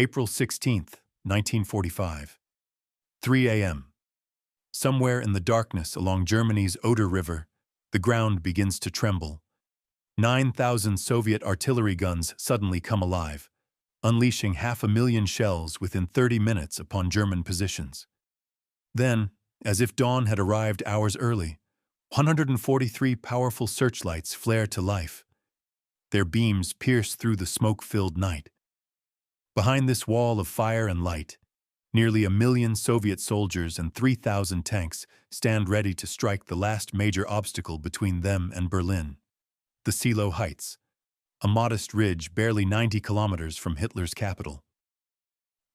April 16th, 1945. 3 a.m. Somewhere in the darkness along Germany's Oder River, the ground begins to tremble. 9,000 Soviet artillery guns suddenly come alive, unleashing 500,000 shells within 30 minutes upon German positions. Then, as if dawn had arrived hours early, 143 powerful searchlights flare to life. Their beams pierce through the smoke-filled night. Behind this wall of fire and light, nearly 1 million Soviet soldiers and 3,000 tanks stand ready to strike the last major obstacle between them and Berlin, the Seelow Heights, a modest ridge barely 90 kilometers from Hitler's capital.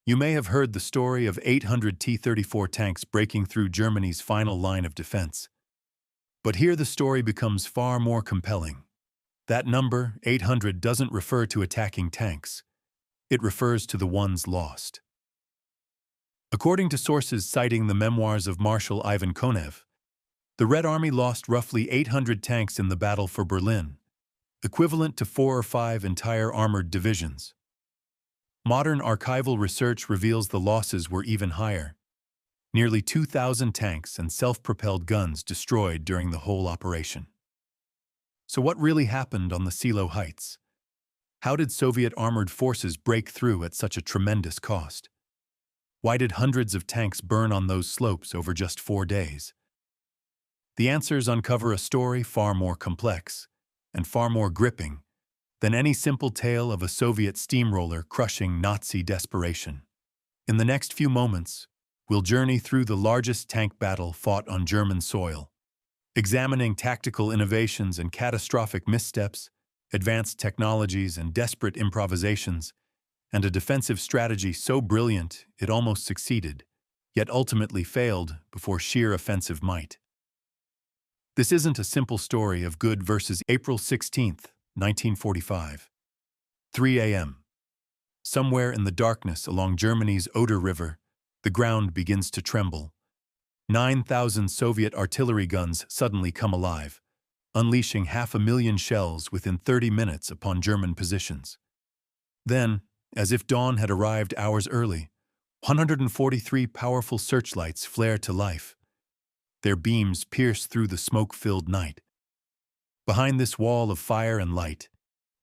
You may have heard the story of 800 T-34 tanks breaking through Germany's final line of defense. But here the story becomes far more compelling. That number, 800, doesn't refer to attacking tanks. It refers to the ones lost. According to sources citing the memoirs of Marshal Ivan Konev, the Red Army lost roughly 800 tanks in the battle for Berlin, equivalent to 4 or 5 entire armored divisions. Modern archival research reveals the losses were even higher. Nearly 2,000 tanks and self-propelled guns destroyed during the whole operation. So what really happened on the Seelow Heights? How did Soviet armored forces break through at such a tremendous cost? Why did hundreds of tanks burn on those slopes over just 4 days? The answers uncover a story far more complex and far more gripping than any simple tale of a Soviet steamroller crushing Nazi desperation. In the next few moments, we'll journey through the largest tank battle fought on German soil, examining tactical innovations and catastrophic missteps, advanced technologies and desperate improvisations, and a defensive strategy so brilliant it almost succeeded, yet ultimately failed before sheer offensive might. This isn't a simple story of good versus April 16th, 1945. 3 a.m. Somewhere in the darkness along Germany's Oder River, the ground begins to tremble. 9,000 Soviet artillery guns suddenly come alive, unleashing 500,000 shells within 30 minutes upon German positions. Then, as if dawn had arrived hours early, 143 powerful searchlights flare to life. Their beams pierce through the smoke-filled night. Behind this wall of fire and light,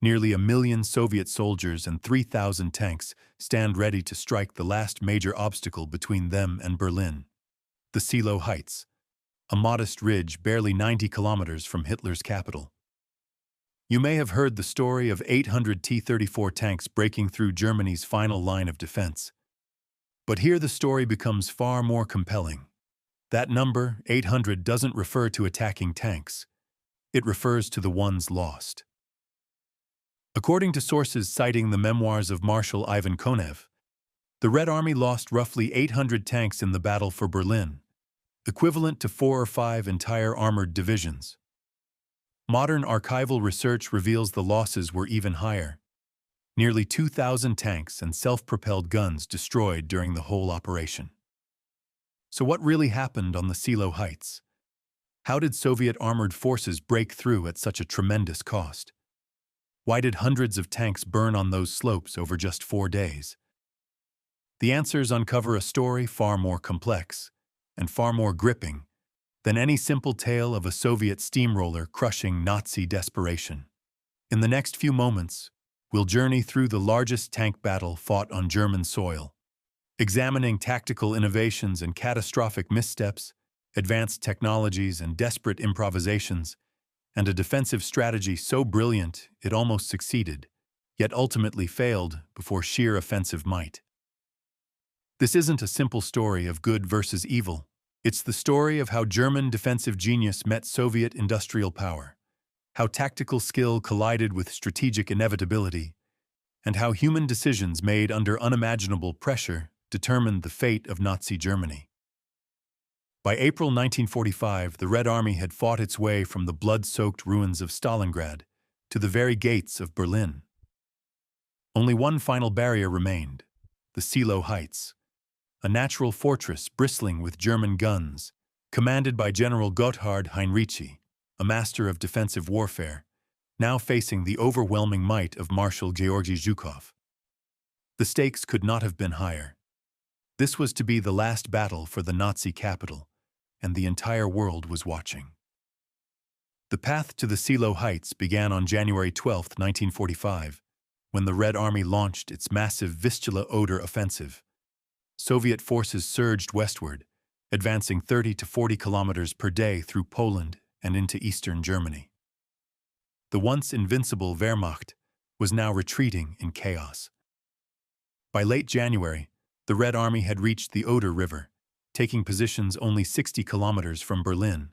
nearly 1 million Soviet soldiers and 3,000 tanks stand ready to strike the last major obstacle between them and Berlin, the Seelow Heights, a modest ridge barely 90 kilometers from Hitler's capital. You may have heard the story of 800 T-34 tanks breaking through Germany's final line of defense. But here the story becomes far more compelling. That number, 800, doesn't refer to attacking tanks. It refers to the ones lost. According to sources citing the memoirs of Marshal Ivan Konev, the Red Army lost roughly 800 tanks in the battle for Berlin, equivalent to 4 or 5 entire armored divisions. Modern archival research reveals the losses were even higher. Nearly 2,000 tanks and self-propelled guns destroyed during the whole operation. So what really happened on the Seelow Heights? How did Soviet armored forces break through at such a tremendous cost? Why did hundreds of tanks burn on those slopes over just 4 days? The answers uncover a story far more complex and far more gripping than any simple tale of a Soviet steamroller crushing Nazi desperation. In the next few moments, we'll journey through the largest tank battle fought on German soil, examining tactical innovations and catastrophic missteps, advanced technologies and desperate improvisations, and a defensive strategy so brilliant it almost succeeded, yet ultimately failed before sheer offensive might. This isn't a simple story of good versus evil. It's the story of how German defensive genius met Soviet industrial power, how tactical skill collided with strategic inevitability, and how human decisions made under unimaginable pressure determined the fate of Nazi Germany. By April 1945, the Red Army had fought its way from the blood-soaked ruins of Stalingrad to the very gates of Berlin. Only one final barrier remained, the Seelow Heights, a natural fortress bristling with German guns, commanded by General Gotthard Heinrici, a master of defensive warfare, now facing the overwhelming might of Marshal Georgy Zhukov. The stakes could not have been higher. This was to be the last battle for the Nazi capital, and the entire world was watching. The path to the Silo Heights began on January 12, 1945, when the Red Army launched its massive Vistula-Oder offensive. Soviet forces surged westward, advancing 30 to 40 kilometers per day through Poland and into eastern Germany. The once invincible Wehrmacht was now retreating in chaos. By late January, the Red Army had reached the Oder River, taking positions only 60 kilometers from Berlin.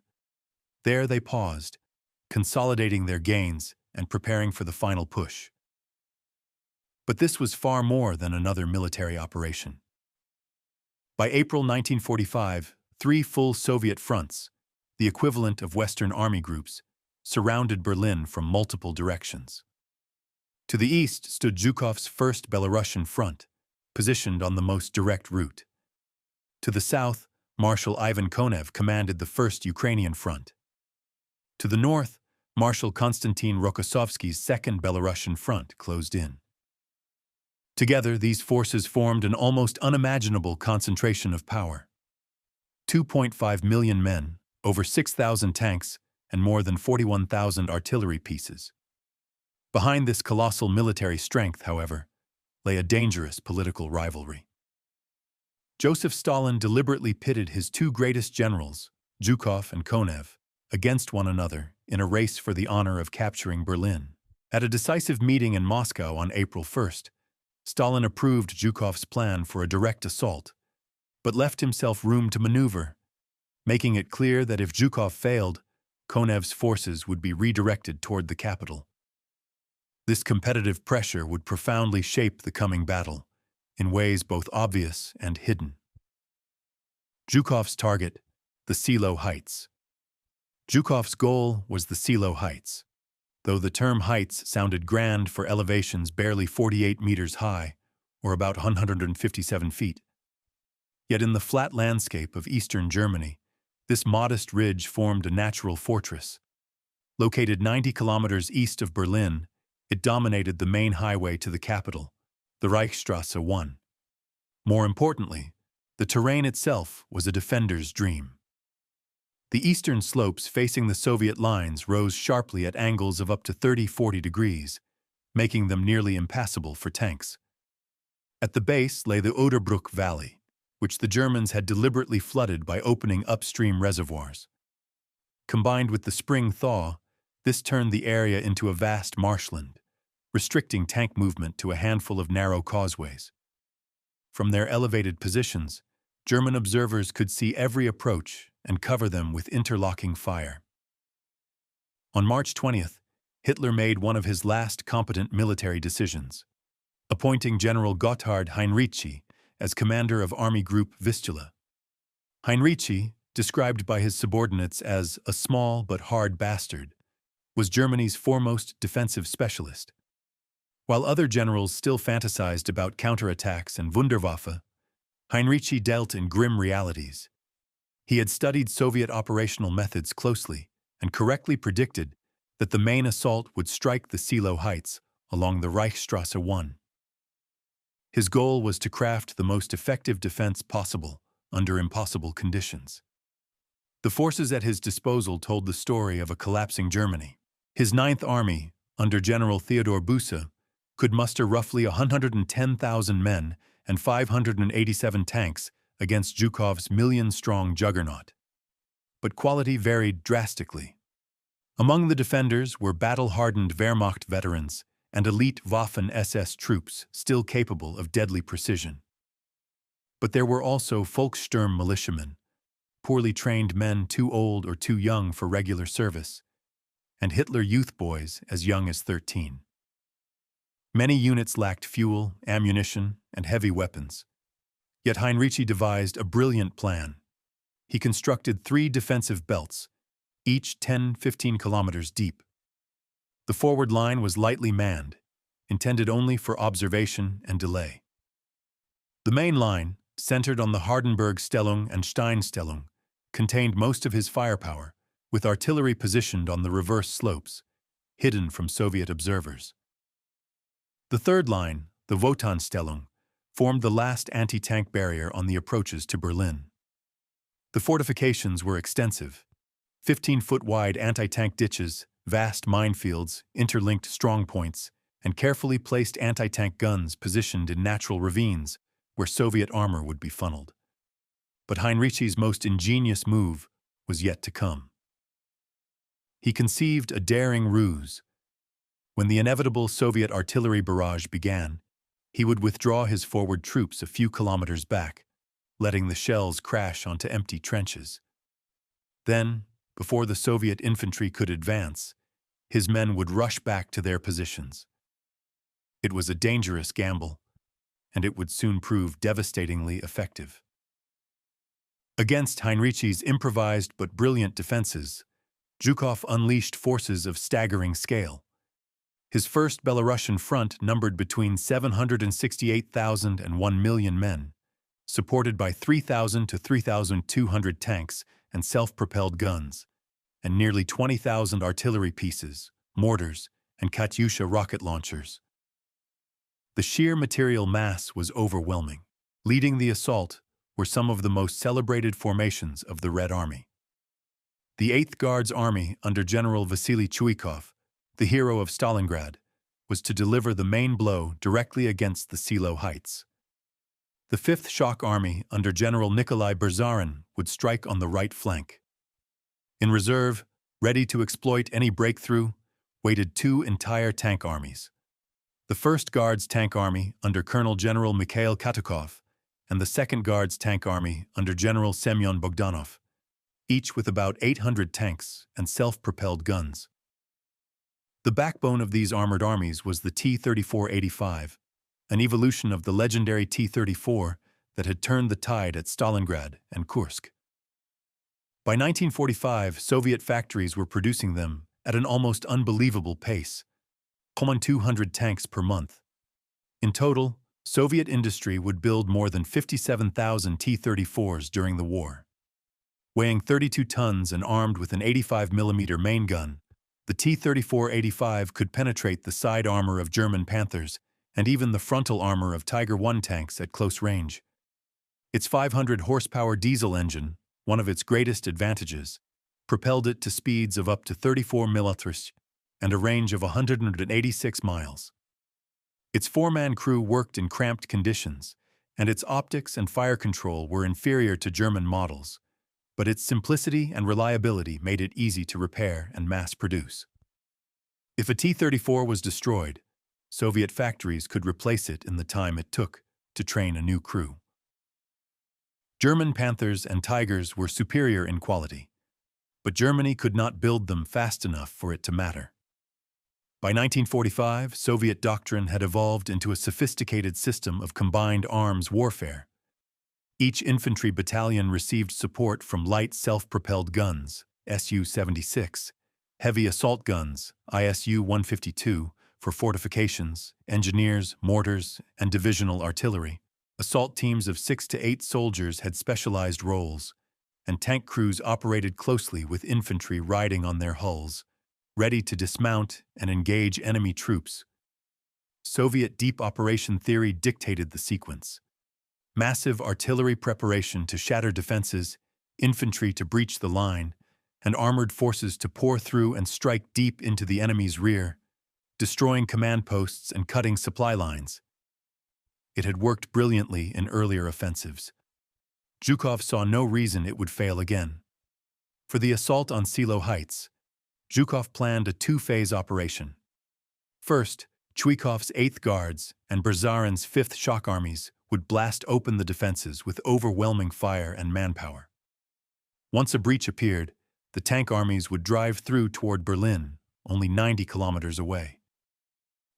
There they paused, consolidating their gains and preparing for the final push. But this was far more than another military operation. By April 1945, 3 full Soviet fronts, the equivalent of Western Army groups, surrounded Berlin from multiple directions. To the east stood Zhukov's First Belarusian Front, positioned on the most direct route. To the south, Marshal Ivan Konev commanded the First Ukrainian Front. To the north, Marshal Konstantin Rokossovsky's Second Belarusian Front closed in. Together, these forces formed an almost unimaginable concentration of power. 2.5 million men, over 6,000 tanks, and more than 41,000 artillery pieces. Behind this colossal military strength, however, lay a dangerous political rivalry. Joseph Stalin deliberately pitted his 2 greatest generals, Zhukov and Konev, against one another in a race for the honor of capturing Berlin. At a decisive meeting in Moscow on April 1st, Stalin approved Zhukov's plan for a direct assault, but left himself room to maneuver, making it clear that if Zhukov failed, Konev's forces would be redirected toward the capital. This competitive pressure would profoundly shape the coming battle, in ways both obvious and hidden. Zhukov's target, the Silo Heights. Zhukov's goal was the Silo Heights, though the term heights sounded grand for elevations barely 48 meters high, or about 157 feet. Yet in the flat landscape of eastern Germany, this modest ridge formed a natural fortress. Located 90 kilometers east of Berlin, it dominated the main highway to the capital, the Reichsstrasse 1. More importantly, the terrain itself was a defender's dream. The eastern slopes facing the Soviet lines rose sharply at angles of up to 30–40 degrees, making them nearly impassable for tanks. At the base lay the Oderbruch Valley, which the Germans had deliberately flooded by opening upstream reservoirs. Combined with the spring thaw, this turned the area into a vast marshland, restricting tank movement to a handful of narrow causeways. From their elevated positions, German observers could see every approach and cover them with interlocking fire. On March 20th, Hitler made one of his last competent military decisions, appointing General Gotthard Heinrici as commander of Army Group Vistula. Heinrici, described by his subordinates as a small but hard bastard, was Germany's foremost defensive specialist. While other generals still fantasized about counterattacks and Wunderwaffe, Heinrici dealt in grim realities. He had studied Soviet operational methods closely and correctly predicted that the main assault would strike the Silo Heights along the Reichsstrasse 1. His goal was to craft the most effective defense possible under impossible conditions. The forces at his disposal told the story of a collapsing Germany. His Ninth Army, under General Theodor Busse, could muster roughly 110,000 men and 587 tanks against Zhukov's million-strong juggernaut. But quality varied drastically. Among the defenders were battle-hardened Wehrmacht veterans and elite Waffen-SS troops still capable of deadly precision. But there were also Volkssturm militiamen, poorly trained men too old or too young for regular service, and Hitler youth boys as young as 13. Many units lacked fuel, ammunition, and heavy weapons. Yet Heinrici devised a brilliant plan. He constructed 3 defensive belts, each 10–15 kilometers deep. The forward line was lightly manned, intended only for observation and delay. The main line, centered on the Hardenberg-Stellung and Steinstellung, contained most of his firepower, with artillery positioned on the reverse slopes, hidden from Soviet observers. The third line, the Wotanstellung, formed the last anti-tank barrier on the approaches to Berlin. The fortifications were extensive: 15-foot-wide anti-tank ditches, vast minefields, interlinked strongpoints, and carefully placed anti-tank guns positioned in natural ravines where Soviet armor would be funneled. But Heinrich's most ingenious move was yet to come. He conceived a daring ruse. When the inevitable Soviet artillery barrage began, he would withdraw his forward troops a few kilometers back, letting the shells crash onto empty trenches. Then, before the Soviet infantry could advance, his men would rush back to their positions. It was a dangerous gamble, and it would soon prove devastatingly effective. Against Heinrich's improvised but brilliant defenses, Zhukov unleashed forces of staggering scale. His first Belarusian front numbered between 768,000 and 1 million men, supported by 3,000 to 3,200 tanks and self-propelled guns, and nearly 20,000 artillery pieces, mortars, and Katyusha rocket launchers. The sheer material mass was overwhelming. Leading the assault were some of the most celebrated formations of the Red Army. The 8th Guards Army under General Vasily Chuikov, the hero of Stalingrad, was to deliver the main blow directly against the Silo Heights. The 5th Shock Army under General Nikolai Berzarin would strike on the right flank. In reserve, ready to exploit any breakthrough, waited 2 entire tank armies: the 1st Guards Tank Army under Colonel General Mikhail Katukov and the 2nd Guards Tank Army under General Semyon Bogdanov, each with about 800 tanks and self-propelled guns. The backbone of these armored armies was the T-34-85, an evolution of the legendary T-34 that had turned the tide at Stalingrad and Kursk. By 1945, Soviet factories were producing them at an almost unbelievable pace, 200 tanks per month. In total, Soviet industry would build more than 57,000 T-34s during the war. Weighing 32 tons and armed with an 85mm main gun, the T-34-85 could penetrate the side armor of German Panthers and even the frontal armor of Tiger I tanks at close range. Its 500-horsepower diesel engine, one of its greatest advantages, propelled it to speeds of up to 34 mph and a range of 186 miles. Its 4-man crew worked in cramped conditions, and its optics and fire control were inferior to German models, but its simplicity and reliability made it easy to repair and mass-produce. If a T-34 was destroyed, Soviet factories could replace it in the time it took to train a new crew. German Panthers and Tigers were superior in quality, but Germany could not build them fast enough for it to matter. By 1945, Soviet doctrine had evolved into a sophisticated system of combined arms warfare. Each infantry battalion received support from light self-propelled guns, Su-76, heavy assault guns, ISU-152, for fortifications, engineers, mortars, and divisional artillery. Assault teams of 6 to 8 soldiers had specialized roles, and tank crews operated closely with infantry riding on their hulls, ready to dismount and engage enemy troops. Soviet deep operation theory dictated the sequence: massive artillery preparation to shatter defenses, infantry to breach the line, and armored forces to pour through and strike deep into the enemy's rear, destroying command posts and cutting supply lines. It had worked brilliantly in earlier offensives. Zhukov saw no reason it would fail again. For the assault on Silo Heights, Zhukov planned a 2-phase operation. First, Chuikov's 8th Guards and Berzarin's 5th Shock Armies would blast open the defenses with overwhelming fire and manpower. Once a breach appeared, the tank armies would drive through toward Berlin, only 90 kilometers away.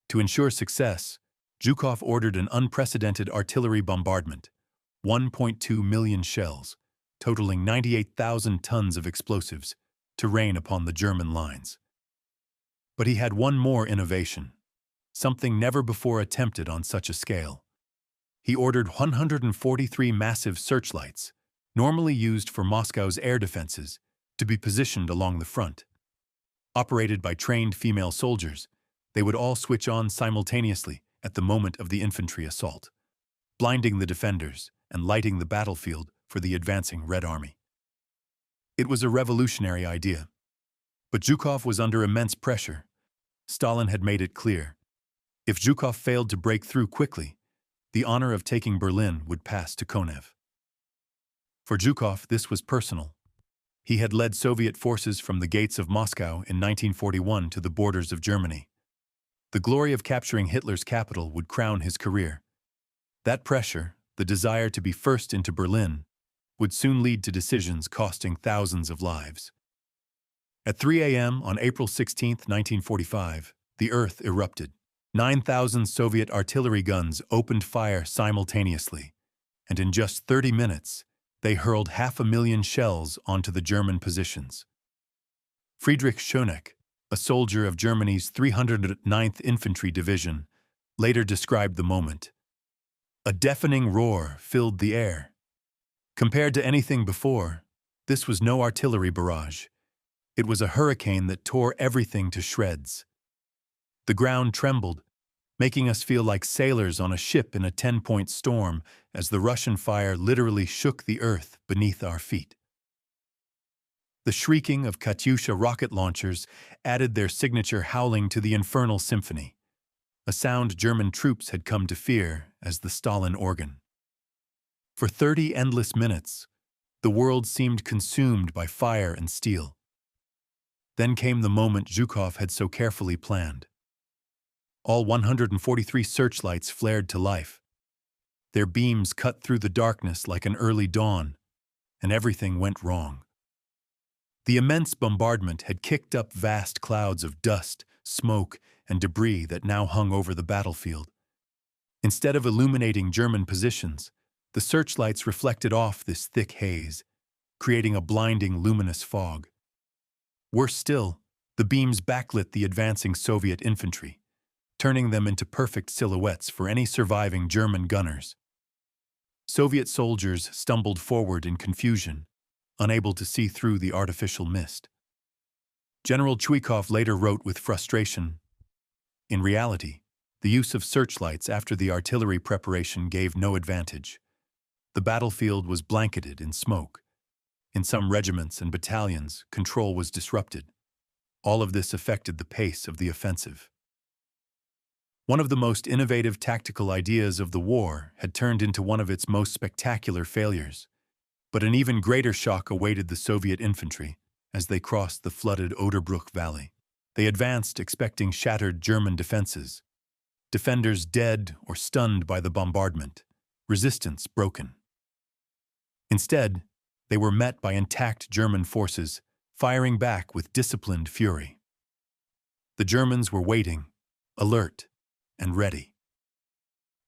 To ensure success, Zhukov ordered an unprecedented artillery bombardment, 1.2 million shells, totaling 98,000 tons of explosives, to rain upon the German lines. But he had one more innovation, something never before attempted on such a scale. He ordered 143 massive searchlights, normally used for Moscow's air defenses, to be positioned along the front. Operated by trained female soldiers, they would all switch on simultaneously at the moment of the infantry assault, blinding the defenders and lighting the battlefield for the advancing Red Army. It was a revolutionary idea. But Zhukov was under immense pressure. Stalin had made it clear. If Zhukov failed to break through quickly, the honor of taking Berlin would pass to Konev. For Zhukov, this was personal. He had led Soviet forces from the gates of Moscow in 1941 to the borders of Germany. The glory of capturing Hitler's capital would crown his career. That pressure, the desire to be first into Berlin, would soon lead to decisions costing thousands of lives. At 3 a.m. on April 16, 1945, the earth erupted. 9,000 Soviet artillery guns opened fire simultaneously, and in just 30 minutes, they hurled 500,000 shells onto the German positions. Friedrich Schöneck, a soldier of Germany's 309th Infantry Division, later described the moment. A deafening roar filled the air. Compared to anything before, this was no artillery barrage. It was a hurricane that tore everything to shreds. The ground trembled, making us feel like sailors on a ship in a 10-point storm as the Russian fire literally shook the earth beneath our feet. The shrieking of Katyusha rocket launchers added their signature howling to the infernal symphony, a sound German troops had come to fear as the Stalin organ. For 30 endless minutes, the world seemed consumed by fire and steel. Then came the moment Zhukov had so carefully planned. All 143 searchlights flared to life. Their beams cut through the darkness like an early dawn, and everything went wrong. The immense bombardment had kicked up vast clouds of dust, smoke, and debris that now hung over the battlefield. Instead of illuminating German positions, the searchlights reflected off this thick haze, creating a blinding, luminous fog. Worse still, the beams backlit the advancing Soviet infantry, turning them into perfect silhouettes for any surviving German gunners. Soviet soldiers stumbled forward in confusion, unable to see through the artificial mist. General Chuikov later wrote with frustration, "In reality, the use of searchlights after the artillery preparation gave no advantage. The battlefield was blanketed in smoke. In some regiments and battalions, control was disrupted. All of this affected the pace of the offensive." One of the most innovative tactical ideas of the war had turned into one of its most spectacular failures. But an even greater shock awaited the Soviet infantry as they crossed the flooded Oder Valley. They advanced expecting shattered German defenses, defenders dead or stunned by the bombardment, resistance broken. Instead, they were met by intact German forces, firing back with disciplined fury. The Germans were waiting, alert, and ready.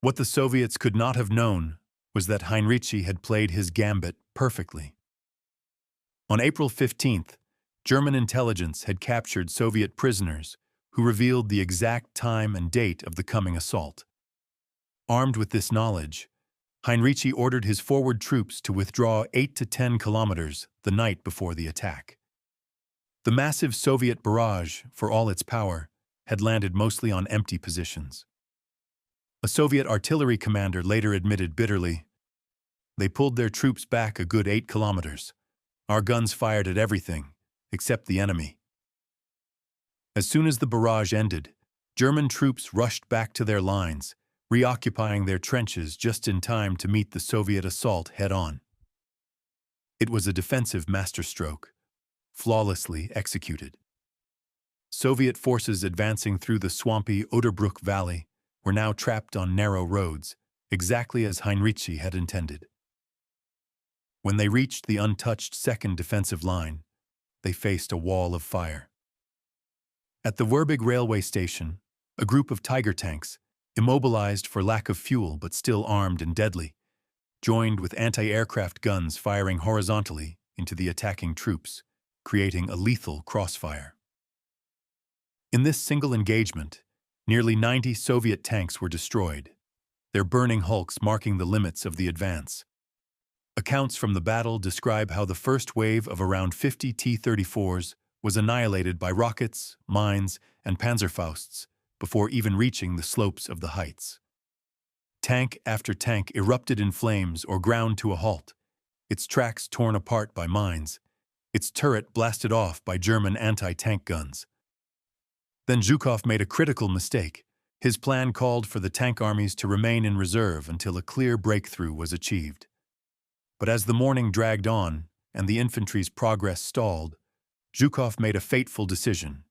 What the Soviets could not have known was that Heinrici had played his gambit perfectly. On April 15th, German intelligence had captured Soviet prisoners who revealed the exact time and date of the coming assault. Armed with this knowledge, Heinrici ordered his forward troops to withdraw 8 to 10 kilometers the night before the attack. The massive Soviet barrage, for all its power, had landed mostly on empty positions. A Soviet artillery commander later admitted bitterly, "They pulled their troops back a good 8 kilometers. Our guns fired at everything, except the enemy." As soon as the barrage ended, German troops rushed back to their lines, reoccupying their trenches just in time to meet the Soviet assault head-on. It was a defensive masterstroke, flawlessly executed. Soviet forces advancing through the swampy Oder Valley were now trapped on narrow roads, exactly as Heinrici had intended. When they reached the untouched second defensive line, they faced a wall of fire. At the Werbig railway station, a group of Tiger tanks, immobilized for lack of fuel but still armed and deadly, joined with anti-aircraft guns firing horizontally into the attacking troops, creating a lethal crossfire. In this single engagement, nearly 90 Soviet tanks were destroyed, their burning hulks marking the limits of the advance. Accounts from the battle describe how the first wave of around 50 T-34s was annihilated by rockets, mines, and Panzerfausts before even reaching the slopes of the heights. Tank after tank erupted in flames or ground to a halt, its tracks torn apart by mines, its turret blasted off by German anti-tank guns. Then Zhukov made a critical mistake. His plan called for the tank armies to remain in reserve until a clear breakthrough was achieved. But as the morning dragged on and the infantry's progress stalled, Zhukov made a fateful decision.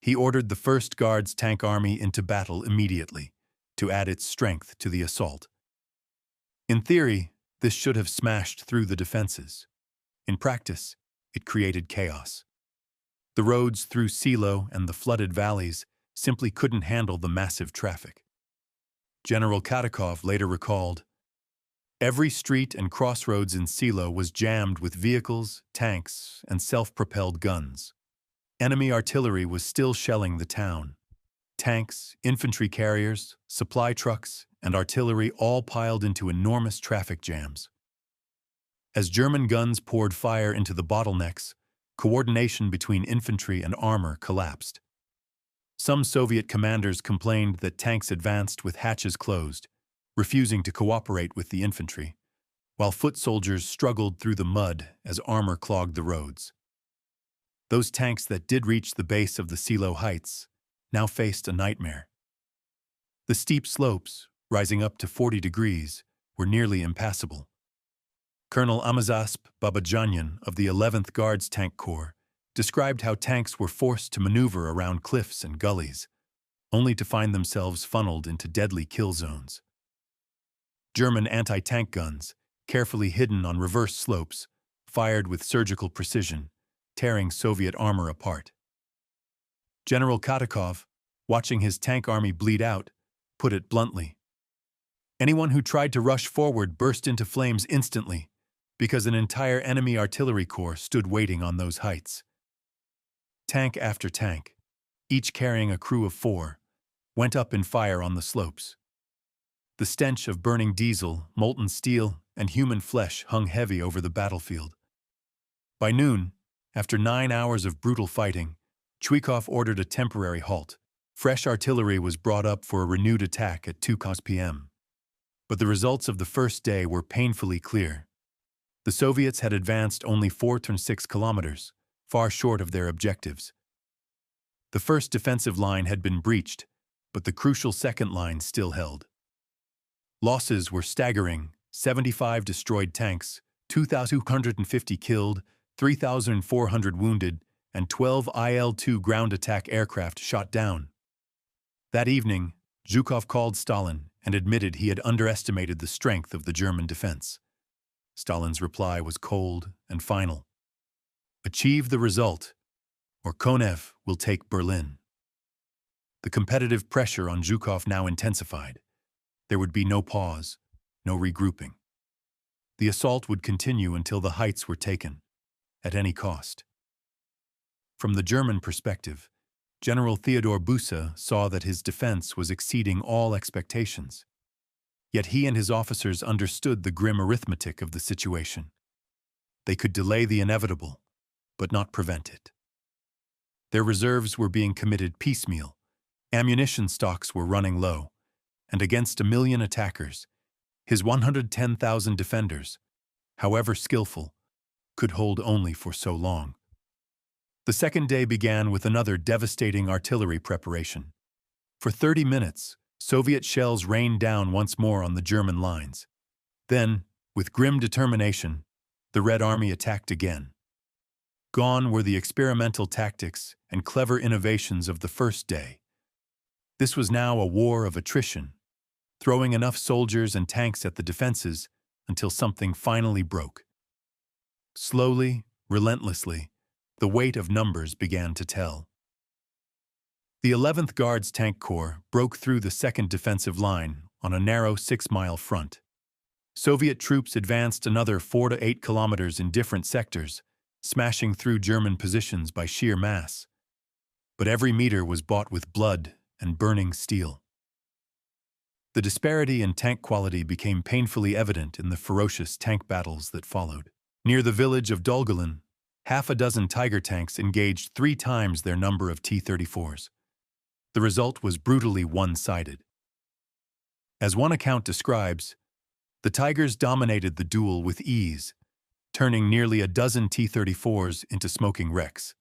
He ordered the 1st Guards tank army into battle immediately, to add its strength to the assault. In theory, this should have smashed through the defenses. In practice, it created chaos. The roads through Silo and the flooded valleys simply couldn't handle the massive traffic. General Katakov later recalled, "Every street and crossroads in Silo was jammed with vehicles, tanks, and self-propelled guns. Enemy artillery was still shelling the town. Tanks, infantry carriers, supply trucks, and artillery all piled into enormous traffic jams. As German guns poured fire into the bottlenecks, coordination between infantry and armor collapsed. Some Soviet commanders complained that tanks advanced with hatches closed, refusing to cooperate with the infantry, while foot soldiers struggled through the mud as armor clogged the roads. Those tanks that did reach the base of the Silo heights now faced a nightmare. The steep slopes, rising up to 40 degrees, were nearly impassable. Colonel Amazasp Babajanyan of the 11th Guards Tank Corps described how tanks were forced to maneuver around cliffs and gullies, only to find themselves funneled into deadly kill zones. German anti-tank guns, carefully hidden on reverse slopes, fired with surgical precision, tearing Soviet armor apart. General Katakov, watching his tank army bleed out, put it bluntly. Anyone who tried to rush forward burst into flames instantly, because an entire enemy artillery corps stood waiting on those heights. Tank after tank, each carrying a crew of 4, went up in fire on the slopes. The stench of burning diesel, molten steel, and human flesh hung heavy over the battlefield. By noon, after 9 hours of brutal fighting, Chuikov ordered a temporary halt. Fresh artillery was brought up for a renewed attack at 2 p.m. But the results of the first day were painfully clear. The Soviets had advanced only 4.6 kilometers, far short of their objectives. The first defensive line had been breached, but the crucial second line still held. Losses were staggering: 75 destroyed tanks, 2,250 killed, 3,400 wounded, and 12 Il-2 ground attack aircraft shot down. That evening, Zhukov called Stalin and admitted he had underestimated the strength of the German defense. Stalin's reply was cold and final. Achieve the result, or Konev will take Berlin. The competitive pressure on Zhukov now intensified. There would be no pause, no regrouping. The assault would continue until the heights were taken, at any cost. From the German perspective, General Theodor Busse saw that his defense was exceeding all expectations. Yet he and his officers understood the grim arithmetic of the situation. They could delay the inevitable, but not prevent it. Their reserves were being committed piecemeal, ammunition stocks were running low, and against 1 million attackers, his 110,000 defenders, however skillful, could hold only for so long. The second day began with another devastating artillery preparation. For 30 minutes, Soviet shells rained down once more on the German lines. Then, with grim determination, the Red Army attacked again. Gone were the experimental tactics and clever innovations of the first day. This was now a war of attrition, throwing enough soldiers and tanks at the defenses until something finally broke. Slowly, relentlessly, the weight of numbers began to tell. The 11th Guards Tank Corps broke through the second defensive line on a narrow 6-mile front. Soviet troops advanced another 4 to 8 kilometers in different sectors, smashing through German positions by sheer mass. But every meter was bought with blood and burning steel. The disparity in tank quality became painfully evident in the ferocious tank battles that followed. Near the village of Dolgolin, half a dozen Tiger tanks engaged 3 times their number of T-34s. The result was brutally one-sided. As one account describes, the Tigers dominated the duel with ease, turning nearly a dozen T-34s into smoking wrecks.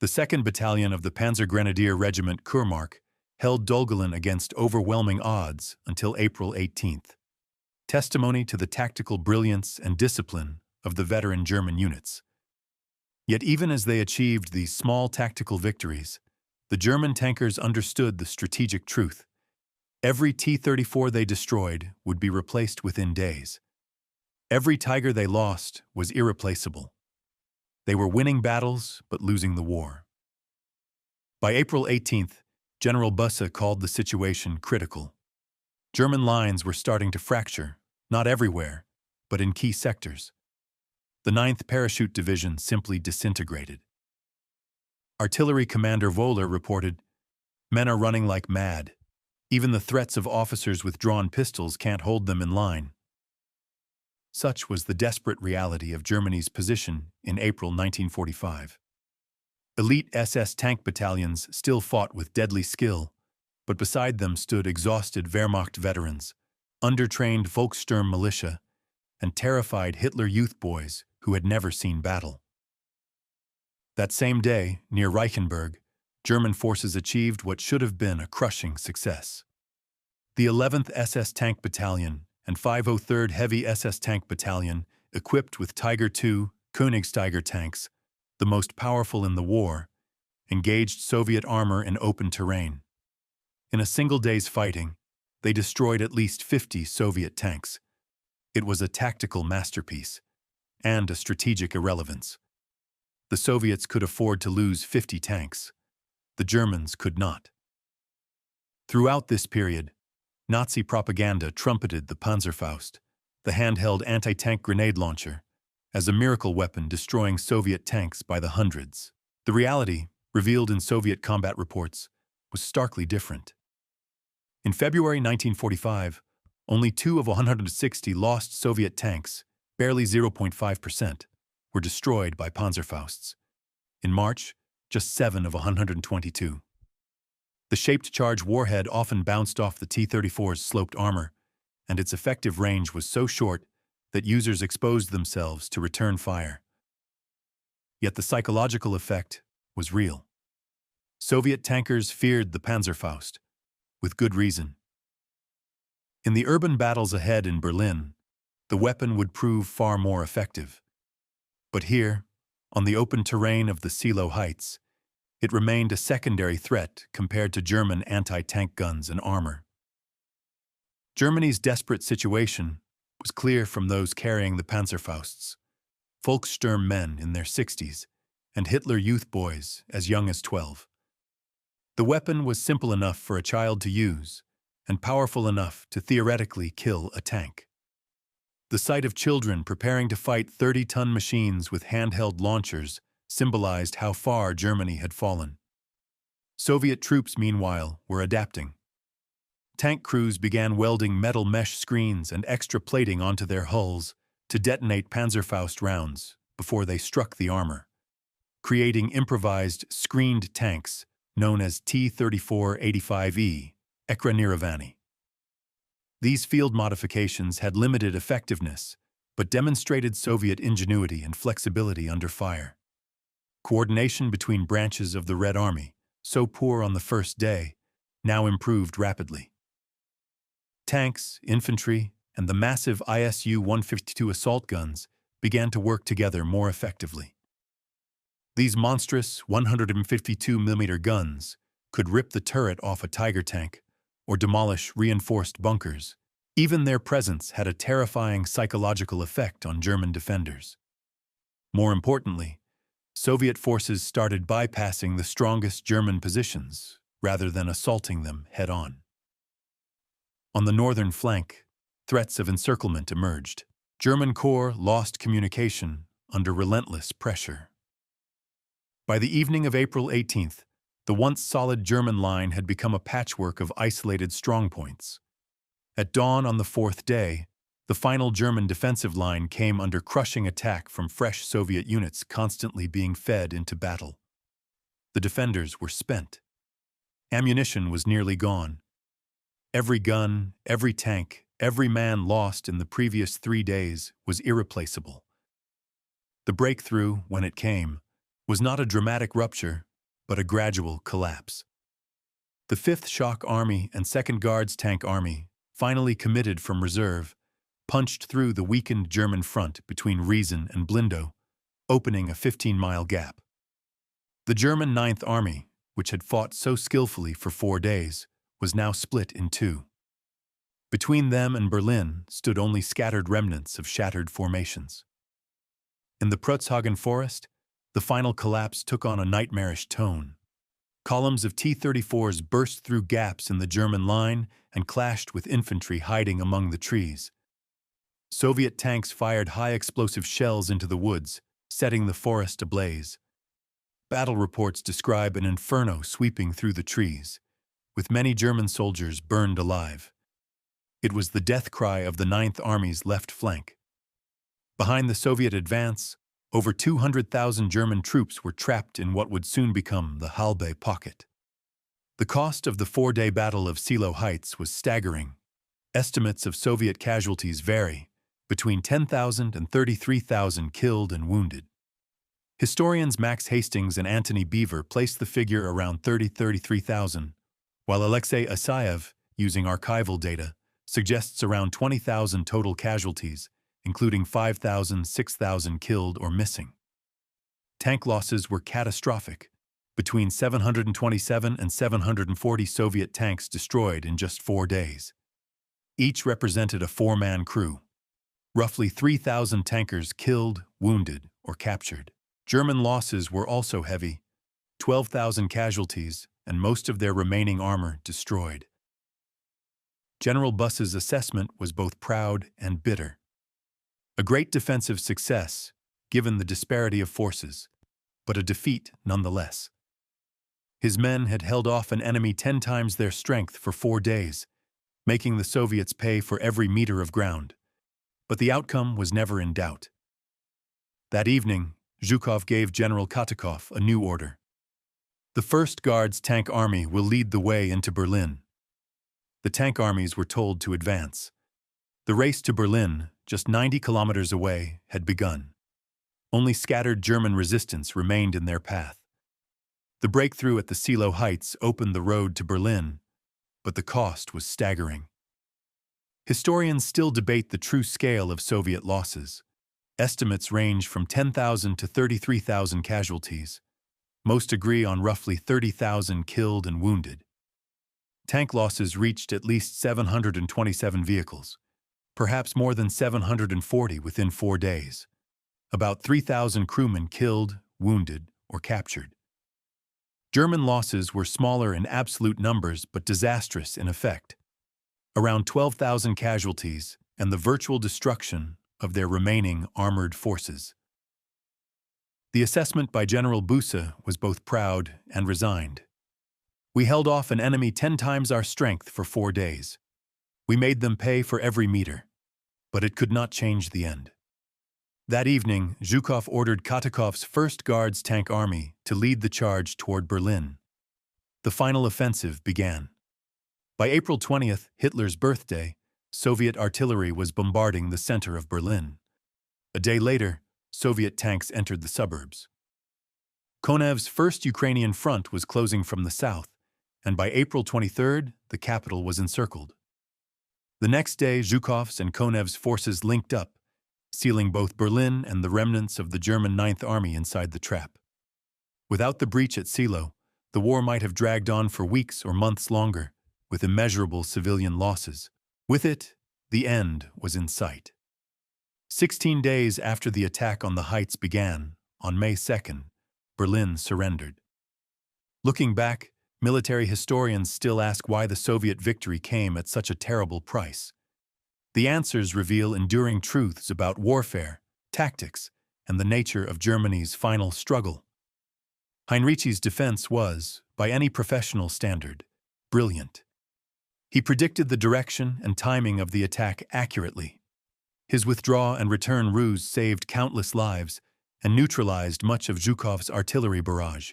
The 2nd Battalion of the Panzergrenadier Regiment Kurmark held Dolgelin against overwhelming odds until April 18th, testimony to the tactical brilliance and discipline of the veteran German units. Yet even as they achieved these small tactical victories, the German tankers understood the strategic truth. Every T-34 they destroyed would be replaced within days. Every Tiger they lost was irreplaceable. They were winning battles, but losing the war. By April 18th, General Busse called the situation critical. German lines were starting to fracture, not everywhere, but in key sectors. The 9th Parachute Division simply disintegrated. Artillery Commander Wohler reported, "Men are running like mad. Even the threats of officers with drawn pistols can't hold them in line." Such was the desperate reality of Germany's position in April 1945. Elite SS tank battalions still fought with deadly skill, but beside them stood exhausted Wehrmacht veterans, undertrained Volkssturm militia, and terrified Hitler youth boys who had never seen battle. That same day, near Reichenberg, German forces achieved what should have been a crushing success. The 11th SS Tank Battalion and 503rd Heavy SS Tank Battalion, equipped with Tiger II Königstiger tanks, the most powerful in the war, engaged Soviet armor in open terrain. In a single day's fighting, they destroyed at least 50 Soviet tanks. It was a tactical masterpiece and a strategic irrelevance. The Soviets could afford to lose 50 tanks. The Germans could not. Throughout this period, Nazi propaganda trumpeted the Panzerfaust, the handheld anti-tank grenade launcher, as a miracle weapon destroying Soviet tanks by the hundreds. The reality, revealed in Soviet combat reports, was starkly different. In February 1945, only 2 of 160 lost Soviet tanks, barely 0.5%, were destroyed by Panzerfausts. In March, just 7 of 122. The shaped charge warhead often bounced off the T-34's sloped armor, and its effective range was so short that users exposed themselves to return fire. Yet the psychological effect was real. Soviet tankers feared the Panzerfaust, with good reason. In the urban battles ahead in Berlin, the weapon would prove far more effective. But here, on the open terrain of the Seelow Heights, it remained a secondary threat compared to German anti-tank guns and armor. Germany's desperate situation was clear from those carrying the Panzerfausts, Volkssturm men in their 60s, and Hitler youth boys as young as 12. The weapon was simple enough for a child to use, and powerful enough to theoretically kill a tank. The sight of children preparing to fight 30-ton machines with handheld launchers symbolized how far Germany had fallen. Soviet troops, meanwhile, were adapting. Tank crews began welding metal mesh screens and extra plating onto their hulls to detonate Panzerfaust rounds before they struck the armor, creating improvised screened tanks known as T-34-85E, Ekranirovanny. These field modifications had limited effectiveness, but demonstrated Soviet ingenuity and flexibility under fire. Coordination between branches of the Red Army, so poor on the first day, now improved rapidly. Tanks, infantry, and the massive ISU-152 assault guns began to work together more effectively. These monstrous 152mm guns could rip the turret off a Tiger tank or demolish reinforced bunkers. Even their presence had a terrifying psychological effect on German defenders. More importantly, Soviet forces started bypassing the strongest German positions rather than assaulting them head-on. On the northern flank, threats of encirclement emerged. German corps lost communication under relentless pressure. By the evening of April 18th, the once solid German line had become a patchwork of isolated strongpoints. At dawn on the 4th day, the final German defensive line came under crushing attack from fresh Soviet units constantly being fed into battle. The defenders were spent. Ammunition was nearly gone. Every gun, every tank, every man lost in the previous 3 days was irreplaceable. The breakthrough, when it came, was not a dramatic rupture, but a gradual collapse. The 5th Shock Army and 2nd Guards Tank Army, finally committed from reserve, punched through the weakened German front between Riesen and Blindow, opening a 15-mile gap. The German 9th Army, which had fought so skillfully for 4 days, was now split in two. Between them and Berlin stood only scattered remnants of shattered formations. In the Prutzhagen forest, the final collapse took on a nightmarish tone. Columns of T-34s burst through gaps in the German line and clashed with infantry hiding among the trees. Soviet tanks fired high-explosive shells into the woods, setting the forest ablaze. Battle reports describe an inferno sweeping through the trees, with many German soldiers burned alive. It was the death cry of the 9th Army's left flank. Behind the Soviet advance, over 200,000 German troops were trapped in what would soon become the Halbe Pocket. The cost of the 4-day Battle of Seelow Heights was staggering. Estimates of Soviet casualties vary, between 10,000 and 33,000 killed and wounded. Historians Max Hastings and Antony Beaver placed the figure around 33,000, while Alexei Asayev, using archival data, suggests around 20,000 total casualties, including 5,000, 6,000 killed or missing. Tank losses were catastrophic, between 727 and 740 Soviet tanks destroyed in just 4 days. Each represented a 4-man crew. Roughly 3,000 tankers killed, wounded, or captured. German losses were also heavy, 12,000 casualties, and most of their remaining armor destroyed. General Buss's assessment was both proud and bitter. A great defensive success, given the disparity of forces, but a defeat nonetheless. His men had held off an enemy 10 times their strength for 4 days, making the Soviets pay for every meter of ground. But the outcome was never in doubt. That evening, Zhukov gave General Katakov a new order. The 1st Guards Tank Army will lead the way into Berlin. The tank armies were told to advance. The race to Berlin, just 90 kilometers away, had begun. Only scattered German resistance remained in their path. The breakthrough at the Seelow Heights opened the road to Berlin, but the cost was staggering. Historians still debate the true scale of Soviet losses. Estimates range from 10,000 to 33,000 casualties. Most agree on roughly 30,000 killed and wounded. Tank losses reached at least 727 vehicles, perhaps more than 740 within 4 days. About 3,000 crewmen killed, wounded, or captured. German losses were smaller in absolute numbers but disastrous in effect. Around 12,000 casualties and the virtual destruction of their remaining armored forces. The assessment by General Busse was both proud and resigned. We held off an enemy 10 times our strength for 4 days. We made them pay for every meter, but it could not change the end. That evening, Zhukov ordered Katakov's 1st Guards Tank Army to lead the charge toward Berlin. The final offensive began. By April 20th, Hitler's birthday, Soviet artillery was bombarding the center of Berlin. A day later, Soviet tanks entered the suburbs. Konev's 1st Ukrainian front was closing from the south, and by April 23rd, the capital was encircled. The next day, Zhukov's and Konev's forces linked up, sealing both Berlin and the remnants of the German 9th Army inside the trap. Without the breach at Seelow, the war might have dragged on for weeks or months longer, with immeasurable civilian losses. With it, the end was in sight. 16 days after the attack on the heights began, on May 2nd, Berlin surrendered. Looking back, military historians still ask why the Soviet victory came at such a terrible price. The answers reveal enduring truths about warfare, tactics, and the nature of Germany's final struggle. Heinrich's defense was, by any professional standard, brilliant. He predicted the direction and timing of the attack accurately. His withdraw and return ruse saved countless lives and neutralized much of Zhukov's artillery barrage.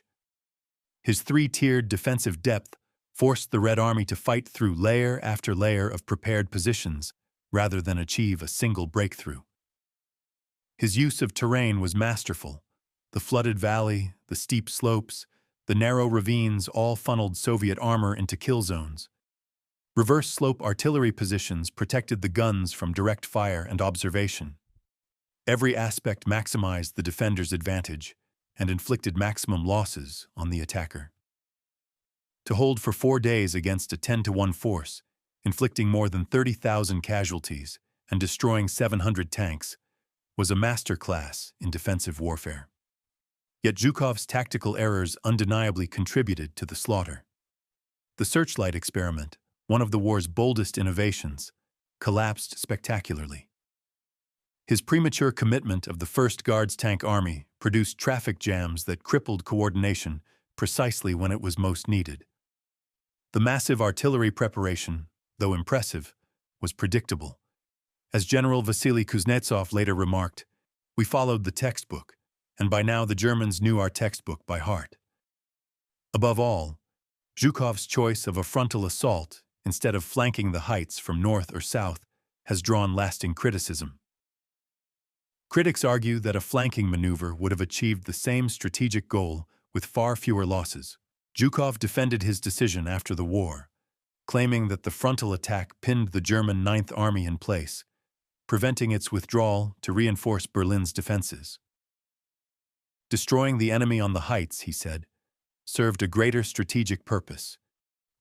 His 3-tiered defensive depth forced the Red Army to fight through layer after layer of prepared positions rather than achieve a single breakthrough. His use of terrain was masterful. The flooded valley, the steep slopes, the narrow ravines all funneled Soviet armor into kill zones. Reverse slope artillery positions protected the guns from direct fire and observation. Every aspect maximized the defender's advantage and inflicted maximum losses on the attacker. To hold for 4 days against a 10-to-1 force, inflicting more than 30,000 casualties and destroying 700 tanks, was a masterclass in defensive warfare. Yet Zhukov's tactical errors undeniably contributed to the slaughter. The searchlight experiment, one of the war's boldest innovations, collapsed spectacularly. His premature commitment of the 1st Guards Tank Army produced traffic jams that crippled coordination precisely when it was most needed. The massive artillery preparation, though impressive, was predictable. As General Vasily Kuznetsov later remarked, "We followed the textbook, and by now the Germans knew our textbook by heart." Above all, Zhukov's choice of a frontal assault instead of flanking the heights from north or south has drawn lasting criticism. Critics argue that a flanking maneuver would have achieved the same strategic goal with far fewer losses. Zhukov defended his decision after the war, claiming that the frontal attack pinned the German Ninth Army in place, preventing its withdrawal to reinforce Berlin's defenses. Destroying the enemy on the heights, he said, served a greater strategic purpose,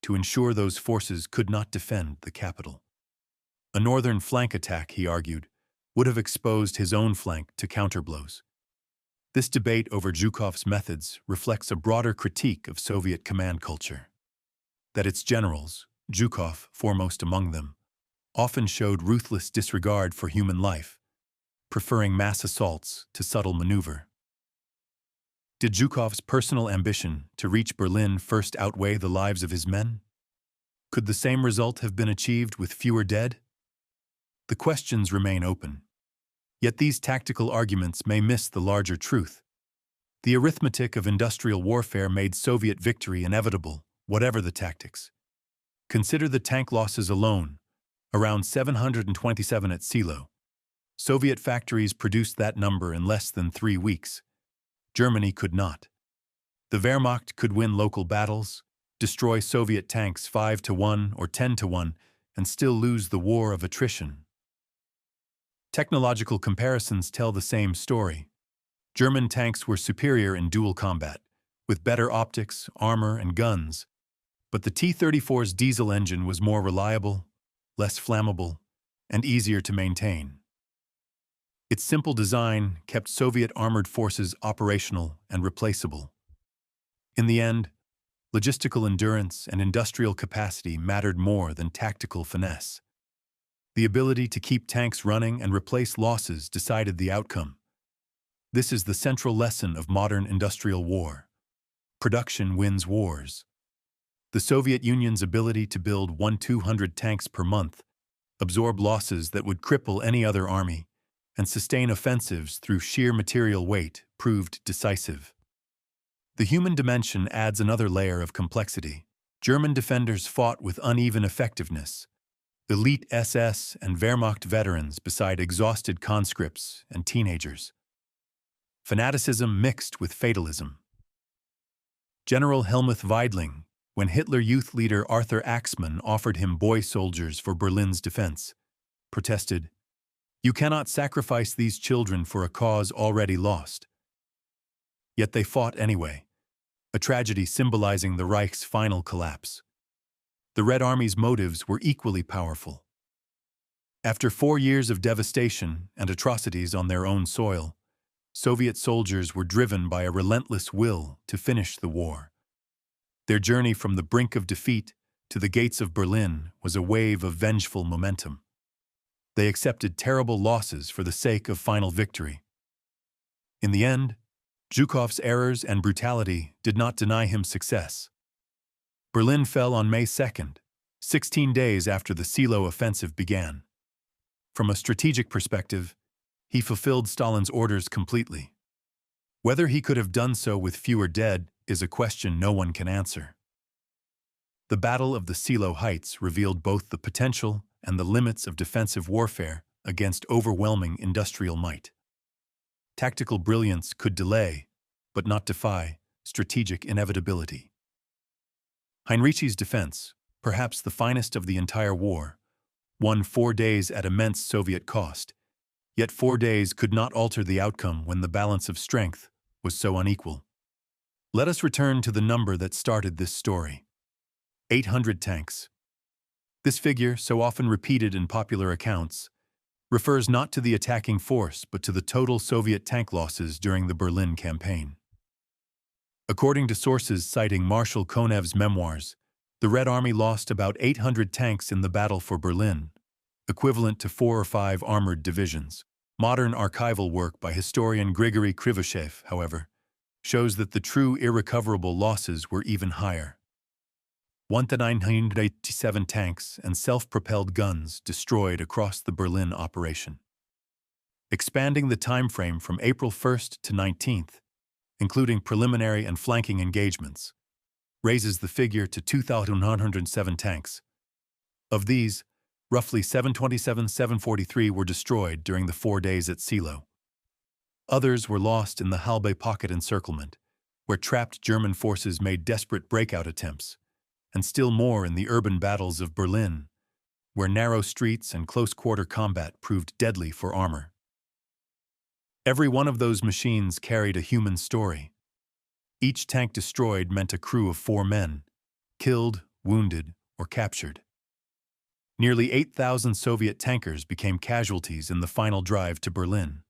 to ensure those forces could not defend the capital. A northern flank attack, he argued, would have exposed his own flank to counterblows. This debate over Zhukov's methods reflects a broader critique of Soviet command culture. That its generals, Zhukov foremost among them, often showed ruthless disregard for human life, preferring mass assaults to subtle maneuver. Did Zhukov's personal ambition to reach Berlin first outweigh the lives of his men? Could the same result have been achieved with fewer dead? The questions remain open. Yet these tactical arguments may miss the larger truth. The arithmetic of industrial warfare made Soviet victory inevitable, whatever the tactics. Consider the tank losses alone, around 727 at Silo. Soviet factories produced that number in less than 3 weeks. Germany could not. The Wehrmacht could win local battles, destroy Soviet tanks 5-to-1 or 10-to-1, and still lose the war of attrition. Technological comparisons tell the same story. German tanks were superior in dual combat, with better optics, armor, and guns, but the T-34's diesel engine was more reliable, less flammable, and easier to maintain. Its simple design kept Soviet armored forces operational and replaceable. In the end, logistical endurance and industrial capacity mattered more than tactical finesse. The ability to keep tanks running and replace losses decided the outcome. This is the central lesson of modern industrial war. Production wins wars. The Soviet Union's ability to build 1-200 tanks per month, absorb losses that would cripple any other army, and sustain offensives through sheer material weight proved decisive. The human dimension adds another layer of complexity. German defenders fought with uneven effectiveness. Elite SS and Wehrmacht veterans beside exhausted conscripts and teenagers. Fanaticism mixed with fatalism. General Helmuth Weidling, when Hitler Youth leader Arthur Axmann offered him boy soldiers for Berlin's defense, protested, "You cannot sacrifice these children for a cause already lost." Yet they fought anyway, a tragedy symbolizing the Reich's final collapse. The Red Army's motives were equally powerful. After 4 years of devastation and atrocities on their own soil, Soviet soldiers were driven by a relentless will to finish the war. Their journey from the brink of defeat to the gates of Berlin was a wave of vengeful momentum. They accepted terrible losses for the sake of final victory. In the end, Zhukov's errors and brutality did not deny him success. Berlin fell on May 2nd, 16 days after the Silo offensive began. From a strategic perspective, he fulfilled Stalin's orders completely. Whether he could have done so with fewer dead is a question no one can answer. The Battle of the Silo Heights revealed both the potential and the limits of defensive warfare against overwhelming industrial might. Tactical brilliance could delay, but not defy, strategic inevitability. Heinrich's defense, perhaps the finest of the entire war, won 4 days at immense Soviet cost, yet 4 days could not alter the outcome when the balance of strength was so unequal. Let us return to the number that started this story. 800 tanks. This figure, so often repeated in popular accounts, refers not to the attacking force but to the total Soviet tank losses during the Berlin campaign. According to sources citing Marshal Konev's memoirs, the Red Army lost about 800 tanks in the battle for Berlin, equivalent to 4 or 5 armored divisions. Modern archival work by historian Grigory Krivoshev, however, shows that the true irrecoverable losses were even higher. 1,987 tanks and self-propelled guns destroyed across the Berlin operation. Expanding the time frame from April 1st to 19th, including preliminary and flanking engagements, raises the figure to 2,107 tanks. Of these, roughly 743 were destroyed during the 4 days at Silo. Others were lost in the Halbe pocket encirclement, where trapped German forces made desperate breakout attempts, and still more in the urban battles of Berlin, where narrow streets and close-quarter combat proved deadly for armor. Every one of those machines carried a human story. Each tank destroyed meant a crew of 4 men, killed, wounded, or captured. Nearly 8,000 Soviet tankers became casualties in the final drive to Berlin.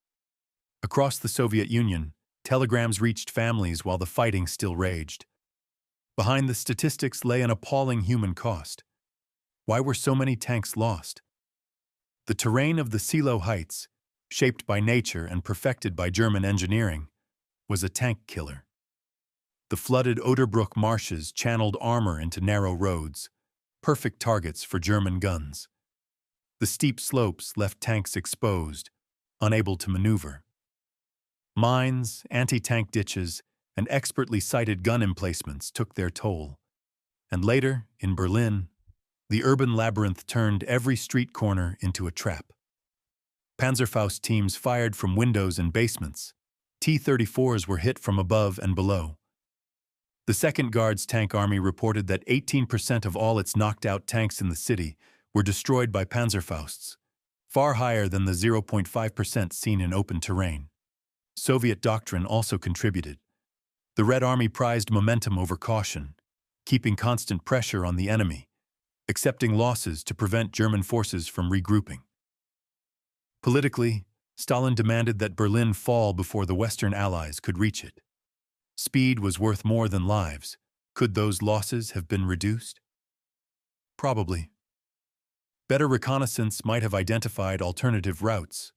Across the Soviet Union, telegrams reached families while the fighting still raged. Behind the statistics lay an appalling human cost. Why were so many tanks lost? The terrain of the Silo Heights, shaped by nature and perfected by German engineering, was a tank killer. The flooded Oderbruch marshes channeled armor into narrow roads, perfect targets for German guns. The steep slopes left tanks exposed, unable to maneuver. Mines, anti-tank ditches, and expertly sited gun emplacements took their toll. And later, in Berlin, the urban labyrinth turned every street corner into a trap. Panzerfaust teams fired from windows and basements. T-34s were hit from above and below. The 2nd Guards Tank Army reported that 18% of all its knocked-out tanks in the city were destroyed by Panzerfausts, far higher than the 0.5% seen in open terrain. Soviet doctrine also contributed. The Red Army prized momentum over caution, keeping constant pressure on the enemy, accepting losses to prevent German forces from regrouping. Politically, Stalin demanded that Berlin fall before the Western Allies could reach it. Speed was worth more than lives. Could those losses have been reduced? Probably. Better reconnaissance might have identified alternative routes.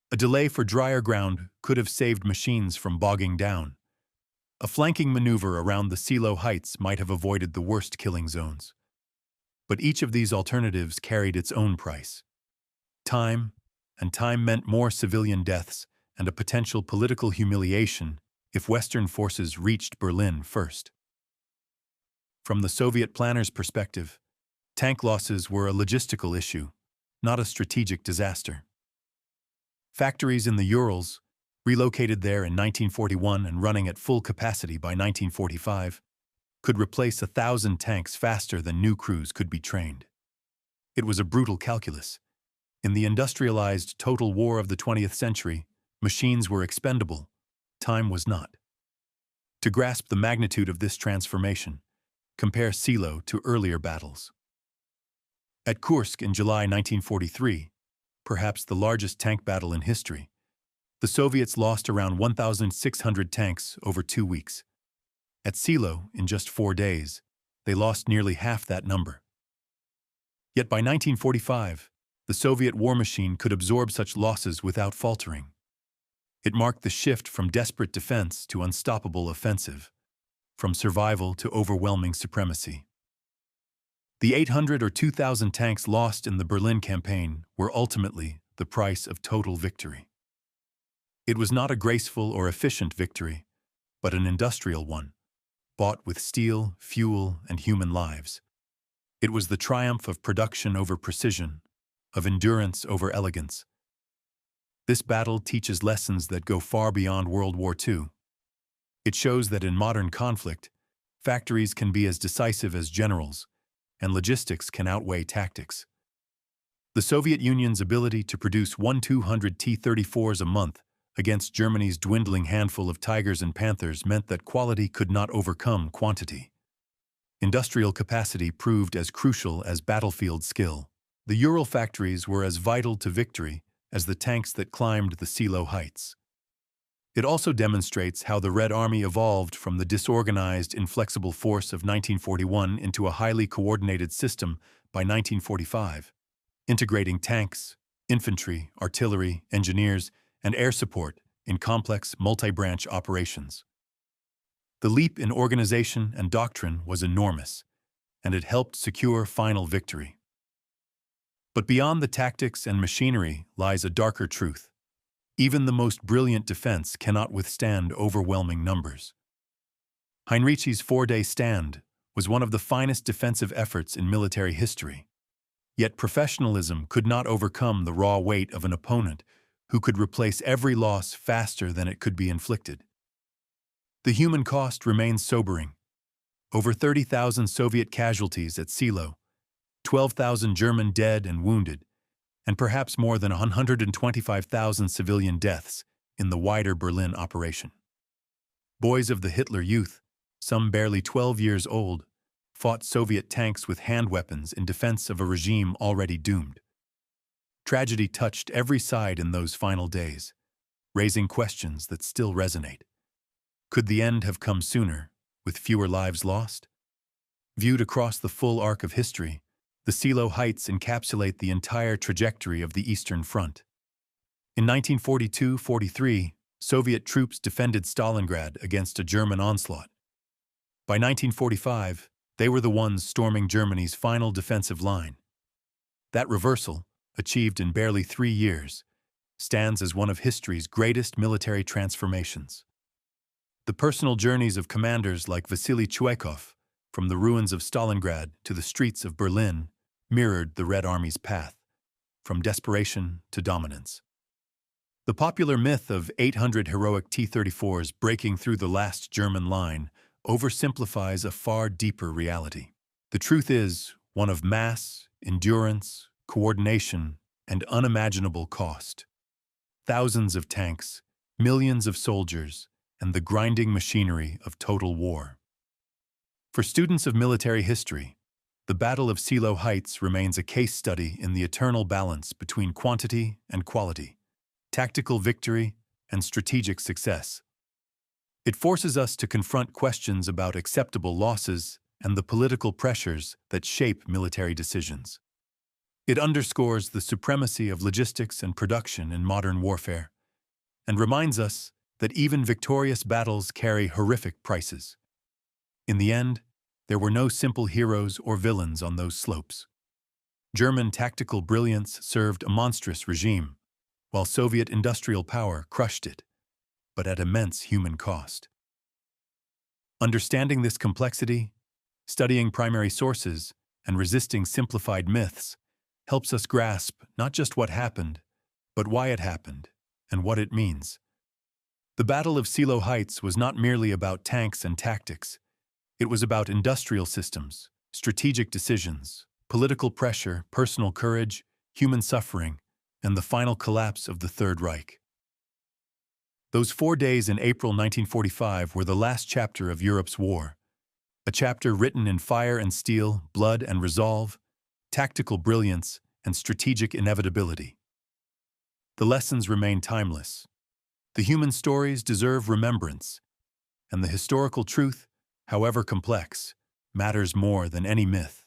A delay for drier ground could have saved machines from bogging down. A flanking maneuver around the Silo Heights might have avoided the worst killing zones. But each of these alternatives carried its own price. Time, and time meant more civilian deaths and a potential political humiliation if Western forces reached Berlin first. From the Soviet planners' perspective, tank losses were a logistical issue, not a strategic disaster. Factories in the Urals, relocated there in 1941 and running at full capacity by 1945, could replace 1,000 tanks faster than new crews could be trained. It was a brutal calculus. In the industrialized total war of the 20th century, machines were expendable, time was not. To grasp the magnitude of this transformation, compare Silo to earlier battles. At Kursk in July 1943, perhaps the largest tank battle in history, the Soviets lost around 1,600 tanks over 2 weeks. At Silo, in just 4 days, they lost nearly half that number. Yet by 1945, the Soviet war machine could absorb such losses without faltering. It marked the shift from desperate defense to unstoppable offensive, from survival to overwhelming supremacy. The 800 or 2,000 tanks lost in the Berlin campaign were ultimately the price of total victory. It was not a graceful or efficient victory, but an industrial one, bought with steel, fuel, and human lives. It was the triumph of production over precision, of endurance over elegance. This battle teaches lessons that go far beyond World War II. It shows that in modern conflict, factories can be as decisive as generals, and logistics can outweigh tactics. The Soviet Union's ability to produce 200 T-34s a month against Germany's dwindling handful of Tigers and Panthers meant that quality could not overcome quantity. Industrial capacity proved as crucial as battlefield skill. The Ural factories were as vital to victory as the tanks that climbed the Silo heights. It also demonstrates how the Red Army evolved from the disorganized, inflexible force of 1941 into a highly coordinated system by 1945, integrating tanks, infantry, artillery, engineers, and air support in complex, multi-branch operations. The leap in organization and doctrine was enormous, and it helped secure final victory. But beyond the tactics and machinery lies a darker truth. Even the most brilliant defense cannot withstand overwhelming numbers. Heinrich's four-day stand was one of the finest defensive efforts in military history. Yet professionalism could not overcome the raw weight of an opponent who could replace every loss faster than it could be inflicted. The human cost remains sobering. Over 30,000 Soviet casualties at Silo, 12,000 German dead and wounded, and perhaps more than 125,000 civilian deaths in the wider Berlin operation. Boys of the Hitler Youth, some barely 12 years old, fought Soviet tanks with hand weapons in defense of a regime already doomed. Tragedy touched every side in those final days, raising questions that still resonate. Could the end have come sooner, with fewer lives lost? Viewed across the full arc of history, the Silo Heights encapsulate the entire trajectory of the Eastern Front. In 1942-43, Soviet troops defended Stalingrad against a German onslaught. By 1945, they were the ones storming Germany's final defensive line. That reversal, achieved in barely 3 years, stands as one of history's greatest military transformations. The personal journeys of commanders like Vasily Chuikov, from the ruins of Stalingrad to the streets of Berlin, mirrored the Red Army's path, from desperation to dominance. The popular myth of 800 heroic T-34s breaking through the last German line oversimplifies a far deeper reality. The truth is one of mass, endurance, coordination, and unimaginable cost. Thousands of tanks, millions of soldiers, and the grinding machinery of total war. For students of military history, the Battle of Silo Heights remains a case study in the eternal balance between quantity and quality, tactical victory and strategic success. It forces us to confront questions about acceptable losses and the political pressures that shape military decisions. It underscores the supremacy of logistics and production in modern warfare, and reminds us that even victorious battles carry horrific prices. In the end, there were no simple heroes or villains on those slopes. German tactical brilliance served a monstrous regime, while Soviet industrial power crushed it, but at immense human cost. Understanding this complexity, studying primary sources, and resisting simplified myths helps us grasp not just what happened, but why it happened and what it means. The Battle of Silo Heights was not merely about tanks and tactics. It was about industrial systems, strategic decisions, political pressure, personal courage, human suffering, and the final collapse of the Third Reich. Those 4 days in April 1945 were the last chapter of Europe's war, a chapter written in fire and steel, blood and resolve, tactical brilliance, and strategic inevitability. The lessons remain timeless. The human stories deserve remembrance, and the historical truth, however complex, matters more than any myth.